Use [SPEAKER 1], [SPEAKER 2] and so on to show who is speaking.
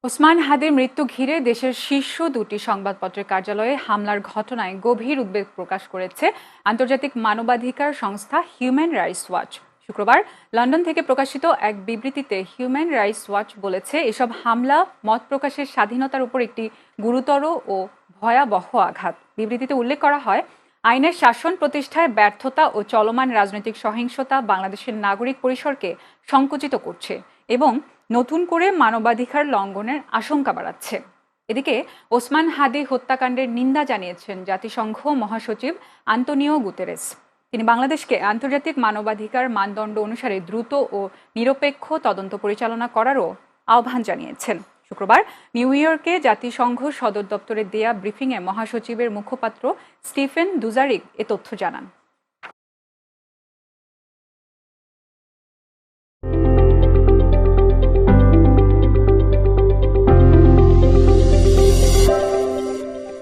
[SPEAKER 1] ওসমান হাদির মৃত্যু ঘিরে দেশের শীর্ষ দুটি সংবাদপত্রের কার্যালয়ে হামলার ঘটনায় গভীর উদ্বেগ প্রকাশ করেছে আন্তর্জাতিক মানবাধিকার সংস্থা হিউম্যান রাইটস ওয়াচ। শুক্রবার লন্ডন থেকে প্রকাশিত এক বিবৃতিতে হিউম্যান রাইটস ওয়াচ বলেছে, এসব হামলা মত প্রকাশের স্বাধীনতার উপর একটি গুরুতর ও ভয়াবহ আঘাত। বিবৃতিতে উল্লেখ করা হয়, আইনের শাসন প্রতিষ্ঠায় ব্যর্থতা ও চলমান রাজনৈতিক সহিংসতা বাংলাদেশের নাগরিক পরিসরকে সংকুচিত করছে এবং নতুন করে মানবাধিকার লঙ্ঘনের আশঙ্কা বাড়াচ্ছে। এদিকে ওসমান হাদি হত্যাকাণ্ডের নিন্দা জানিয়েছেন জাতিসংঘ মহাসচিব আন্তোনিও গুতেরেস। তিনি বাংলাদেশকে আন্তর্জাতিক মানবাধিকার মানদণ্ড অনুসারে দ্রুত ও নিরপেক্ষ তদন্ত পরিচালনা করারও আহ্বান জানিয়েছেন। শুক্রবার নিউ ইয়র্কে জাতিসংঘ সদর দপ্তরে দেয়া ব্রিফিংয়ে মহাসচিবের মুখপাত্র স্টিফেন দুজারিক এ তথ্য জানান।